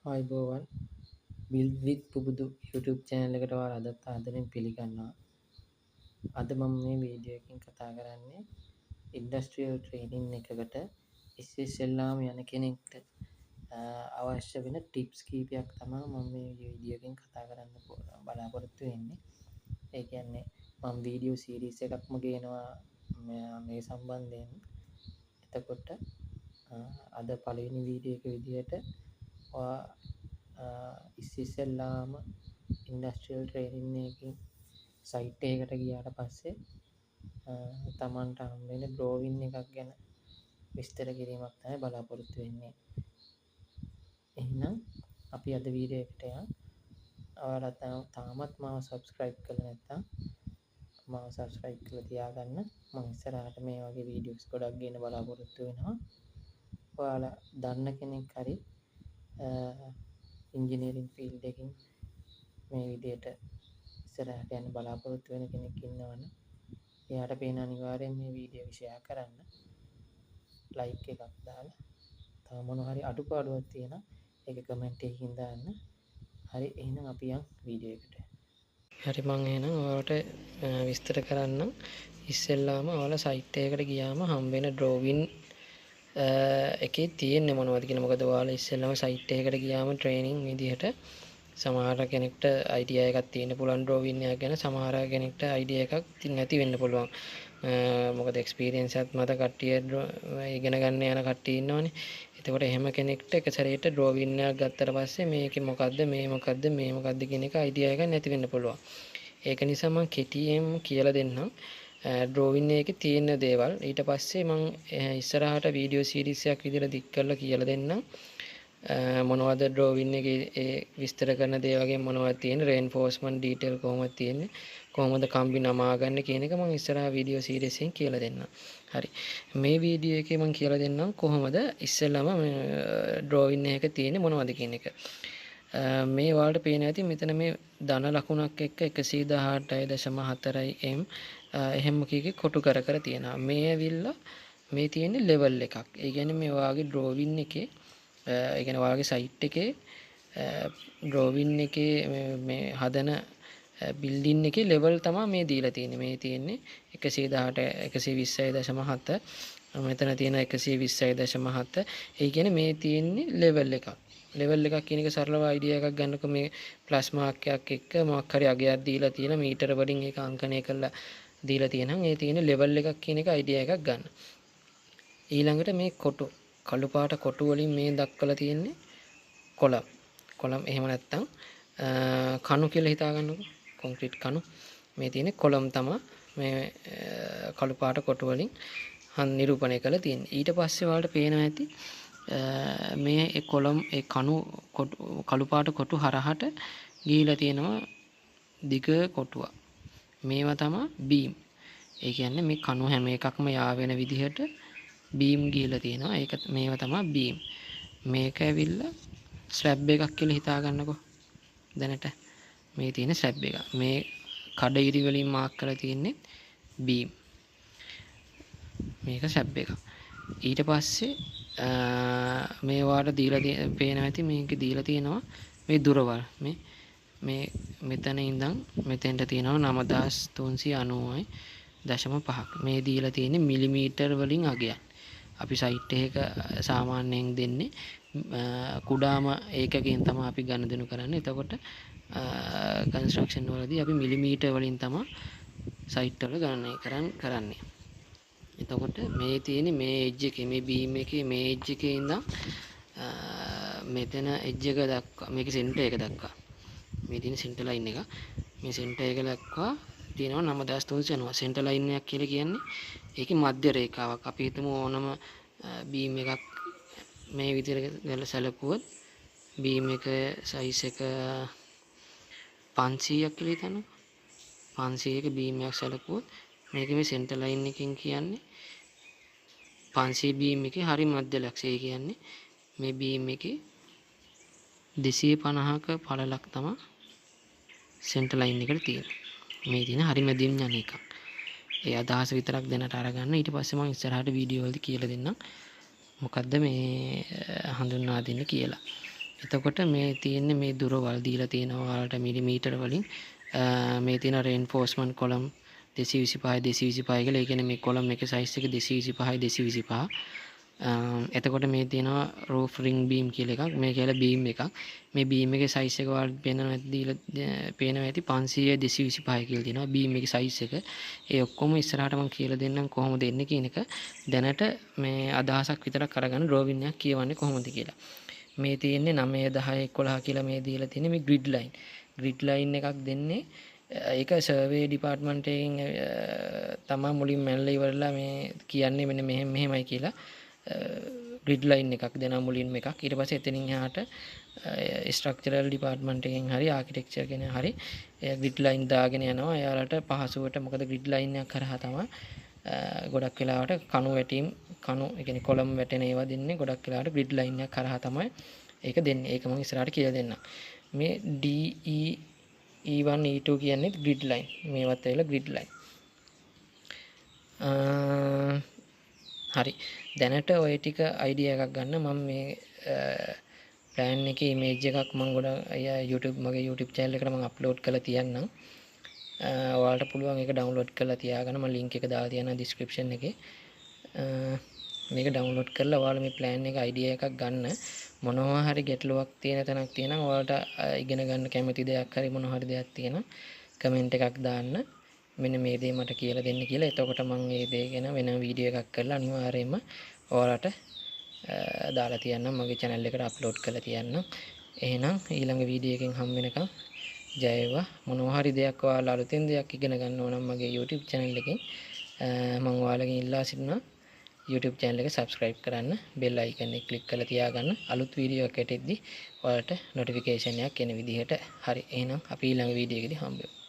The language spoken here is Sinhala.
ආයුබෝවන් build with Pubudu YouTube channel එකට ඔයාලා අදත් ආදරෙන් පිළිගන්නවා. අද මම මේ වීඩියෝ එකකින් කතා කරන්නේ ඉන්ඩස්ට්‍රියල් ට්‍රේනින් එකකට ඉස්සෙල්ලාම යන කෙනෙක්ට අවශ්‍ය වෙන ටිප්ස් කීපයක් තමයි මම මේ වීඩියෝ එකකින් කතා කරන්න බලාපොරොත්තු වෙන්නේ. ඒ කියන්නේ මම වීඩියෝ සීරීස් එකක්ම ගේනවා මේ සම්බන්ධයෙන්. එතකොට අද පළවෙනි වීඩියෝ එක විදිහට ඉස්සෙල්ලාම ඉන්ඩස්ට්‍රියල් ට්‍රේනින් එකකින් සයිට් එකකට ගියාට පස්සේ තමන්ට හම් වෙන ඩ්‍රෝවින් එකක් ගැන විස්තර කිරීමක් තමයි බලාපොරොත්තු වෙන්නේ. එහෙනම් අපි අද වීඩියෝ එකට යමු. ඔයාලා තාමත් මාව සබ්ස්ක්‍රයිබ් කරලා නැත්නම් මාව සබ්ස්ක්‍රයිබ් කරලා තියාගන්න. මම ඉස්සරහට මේ වගේ වීඩියෝස් ගොඩක් ගේන්න බලාපොරොත්තු වෙනවා. ඔයාලා දන්න කෙනෙක් හරි ඉංජිනේරින් ෆීල්ඩ් එකකින් මේ විදිහට ඉස්සරහට යන්න බලාපොරොත්තු වෙන කෙනෙක් ඉන්නවනම් එයාට පේන අනිවාර්යෙන් මේ වීඩියෝ එක ෂෙයා කරන්න, ලයික් එකක් දාලා, තව මොන හරි අඩුපාඩුවක් තියෙනවා ඒක කමෙන්ට් එකකින් දාන්න. හරි, එහෙනම් අපි යන් වීඩියෝ එකට. හරි, මම එහෙනම් ඔයාලට විස්තර කරන්නම්. ඉස්සෙල්ලාම ඔයාලා සයිට් එකකට ගියාම හම් වෙන ඩ්‍රෝවින් එකේ තියෙන්නේ මොනවද කියලා. මොකද ඔයාලා ඉස්සෙල්ලාම සයිට් එකකට ගියාම ට්‍රේනින් විදිහට සමහර කෙනෙක්ට අයිඩියා එකක් තියෙන්න පුළුවන් ඩ්‍රෝවින් එක ගැන, සමහර කෙනෙක්ට අයිඩියා එකක් නැති වෙන්න පුළුවන්. මොකද එක්ස්පීරියන්ස් එකත් මත කට්ටිය ඉගෙන ගන්න යන කට්ටිය ඉන්නවනේ. එතකොට එහෙම කෙනෙක්ට එක සැරේට ඩ්‍රෝවින් එකක් ගත්තට පස්සේ මේකේ මොකද්ද මේ මොකද්ද කියන එක අයිඩියා එකක් නැති වෙන්න පුළුවන්. ඒක නිසා මම කෙටියෙන් කියලා දෙන්නම් ඩ්‍රෝවින් එකේ තියෙන දේවල්. ඊට පස්සේ මම ඉස්සරහට වීඩියෝ සීරීස් එකක් විදිහට දික් කරලා කියලා දෙන්නම්. මොනවද ඩ්‍රෝවින් එකේ විස්තර කරන දේ වගේ මොනවද තියෙන්නේ, රේන්ෆෝස්මන්ට් ඩීටේල් කොහොමද තියෙන්නේ, කොහොමද කම්බි නමා ගන්න කියන එක මම ඉස්සරහ වීඩියෝ සීරීස් එකෙන් කියලා දෙන්නම්. හරි, මේ වීඩියෝ එකේ මම කියලා දෙන්නම් කොහොමද ඉස්සෙල්ලාම ඩ්‍රෝවින් එක තියෙන්නේ මොනවද කියන එක. මේ වලට පේන ඇති මෙතන මේ ධන ලකුණක් එක්ක 118.4 m එහෙම කීකේ කොටු කර තියෙනවා. මේ ඇවිල්ලා මේ තියෙන්නේ ලෙවල් එකක්. ඒ කියන්නේ මේ වාගේ ඩ්‍රෝවින් එකේ ඒ කියන්නේ ඔයාලගේ සයිට් එකේ ඩ්‍රෝවින් එකේ මේ හදන බිල්ඩින් එකේ ලෙවල් තමයි මේ දීලා තියෙන්නේ. මේ තියෙන්නේ 120.7. මෙතන තියෙන 120.7. ඒ කියන්නේ මේ තියෙන්නේ ලෙවල් එකක්. ලෙවල් එකක් කියන එක සරලව අයිඩියා එකක් ගන්නකො මේ ප්ලස් මාක් එකක් එක්ක මොකක් හරි අගයක් දීලා තියෙන මීටර වලින් ඒක අංකණය කරලා දීලා තියෙනම් ඒ තියෙන ලෙවල් එකක් කියන එක අයිඩියා එකක් ගන්න. ඊළඟට මේ කොටු කළු පාට කොටු වලින් මේ දක්වලා තියෙන්නේ කොලම් එහෙම නැත්නම් කණු කියලා හිතා ගන්නකො. කොන්ක්‍රීට් කණු. මේ තියෙන්නේ කොලම් තමයි මේ කළු පාට කොටු වලින් නිරූපණය කරලා තියෙන්නේ. ඊට පස්සේ ඔයාලට පේනවා ඇති මේ කොලම් ඒ කණු කළු පාට කොටු හරහට ගිහිලා තියෙනවා දිග කොටුවක්. මේවා තමයි බීම්. ඒ කියන්නේ මේ කණු හැම එකක්ම යා වෙන විදිහට බීම් ගිහිලා තියෙනවා. ඒක මේවා තමයි බීම්. මේක ඇවිල්ලා ස්ලැබ් එකක් කියලා හිතා ගන්නකො. දැනට මේ තියෙන ස්ලැබ් එක. මේ කඩ ඉරි වලින් මාක් කරලා තියෙන්නේ බීම්. මේක ස්ලැබ් එක. ඊට පස්සේ මේ වාට දීලා පේනවා ඇති මේකේ දීලා තියෙනවා මේ දුරවල්. මේ මෙතන ඉඳන් මෙතෙන්ට තියෙනවා 9390.5ක්. මේ දීලා තියෙන්නේ මිලිමීටර් වලින් අගයක්. අපි සයිට් එකක සාමාන්‍යයෙන් දෙන්නේ කුඩාම ඒකකයෙන් තමයි අපි ගණදෙනු කරන්නේ. එතකොට කන්ස්ට්‍රක්ෂන් වලදී අපි මිලිමීටර් වලින් තමයි සයිට් වල ගණනය කරන්නේ. එතකොට මේ තියෙන්නේ මේ එජ් එකේ මේ බීම් එකේ මේ එජ් එකේ ඉඳන් මෙතන එජ් එක දක්වා මේක සෙන්ටර් එක දක්වා මේ තියෙන සෙන්ටර් ලයින් එක මේ සෙන්ටර් එක දක්වා තියෙනවා 9390. සෙන්ටර් ලයින් එකක් කියලා කියන්නේ ඒකේ මධ්‍ය රේඛාවක්. අපි හිතමු ඕනම බීම් එකක් මේ විදිහට ගල සැලකුවොත් බීම් එක සයිස් එක 500ක් කියලා හිතන්නකො. 500ක බීම් එකක් සැලකුවොත් මේක මේ සෙන්ටර් ලයින් එකකින් කියන්නේ 500 බීම් එකේ හරි මධ්‍ය ලක්ෂය. කියන්නේ මේ බීම් එකේ 250ක පළලක් තමයි සෙන්ටර් ලයින් එකට තියෙන්නේ. මේ තියෙන හරි මැදින් යන එකක්. ඒ අදහස විතරක් දැනට අරගන්න. ඊට පස්සේ මම ඉස්සරහට වීඩියෝ වලදී කියලා දෙන්නම් මොකද්ද මේ හඳුන්වා දෙන්න කියලා. එතකොට මේ තියෙන්නේ මේ දුරවල් දීලා තියෙනවා ඔයාලට මිලිමීටර වලින් මේ තියෙන රේන්ෆෝස්මන්ට් කොලම් 225 කියලා. ඒ කියන්නේ මේ කොලම් එකේ සයිස් එක 225 225. එතකොට මේ තියෙනවා රූෆ් රින් බීම් කියලා එකක්. මේ කියලා බීම් එකක්. මේ බීම් එකේ සයිස් එක ඔයාලට පේනවා ඇති 500 225 කියලා තියෙනවා බීම් එකේ සයිස් එක. ඒ ඔක්කොම ඉස්සරහට මම කියලා දෙන්නම් කොහොමද එන්නේ කියන එක. දැනට මේ අදහසක් විතරක් අරගන්න ඩ්‍රෝවින් එකක් කියවන්නේ කොහොමද කියලා. මේ තියෙන්නේ 9 10 11 කියලා මේ දීලා තියෙන්නේ මේ ග්‍රිඩ් ලයින්. ග්‍රිඩ් ලයින් එකක් දෙන්නේ ඒක සර්වේ ඩිපාර්ට්මන්ට් එකෙන් තමයි මුලින් මැනලා ඉවරලා මේ කියන්නේ මෙන්න මෙහෙමයි කියලා ග්‍රිඩ් ලයින් එකක් දෙනවා මුලින්ම එකක්. ඊට පස්සේ එතනින් එහාට ස්ට්‍රක්චරල් ඩිපාර්ට්මන්ට් එකෙන් හරි ආකිටෙක්චර් කෙනෙක් හරි ග්‍රිඩ් ලයින් දාගෙන යනවා. එයාලට පහසුවට මොකද ග්‍රිඩ් ලයින් එකක් කරහා තමයි ගොඩක් වෙලාවට කණු වැටීම් කණු ඒ කියන්නේ කොලම් වැටෙන ඒවා දෙන්නේ ගොඩක් වෙලාවට ග්‍රිඩ් ලයින් එකක් කරහා තමයි ඒක දෙන්නේ. ඒක මම ඉස්සරහට කියලා දෙන්නම්. මේ DE E1 E2 කියන්නේ ග්‍රිඩ් ලයින්. මේවත් ඇවිල්ලා ග්‍රිඩ් ලයින්. හරි. දැනට ඔය ටික අයිඩියා එකක් ගන්න මම මේ ප්ලෑන් එකේ ඉමේජ් එකක් මම YouTube මගේ YouTube channel එකට මම අප්ලෝඩ් කරලා තියන්නම්. ඔයාලට පුළුවන් ඒක ඩවුන්ලෝඩ් කරලා තියාගන්න. මම link එක දාලා තියනවා description එකේ. මේක ඩවුන්ලෝඩ් කරලා ඔයාලා මේ ප්ලෑන් එක අයිඩියා එකක් ගන්න. මොනවා හරි ගැටලුවක් තියෙන තැනක් තියෙනවා ඔයාලට ඉගෙන ගන්න කැමති දෙයක් හරි මොනවා හරි දෙයක් තියෙනවා කමෙන්ට් එකක් දාන්න. මෙන්න මේ දේ මට කියලා දෙන්න කියලා. එතකොට මම මේ දේ ගැන වෙන වීඩියෝ එකක් කරලා අනිවාර්යයෙන්ම ඔයාලට දාලා තියන්නම් මගේ channel එකට අප්ලෝඩ් කරලා තියන්නම්. එහෙනම් ඊළඟ වීඩියෝ එකෙන් හම් වෙනකම් ජය වේවා. මොනවා හරි දෙයක් ඔයාලා අලුතෙන් දෙයක් ඉගෙන ගන්න ඕන නම් මගේ YouTube channel එකෙන් මම ඔයාලගෙන් ඉල්ලා සිටිනවා YouTube channel එක subscribe කරන්න, bell icon එක click කරලා තියාගන්න. අලුත් වීඩියෝ එකක් එද්දි ඔයාලට notification එකක් එන විදිහට. හරි. එහෙනම් අපි ඊළඟ වීඩියෝ එකේදී හම්බෙමු.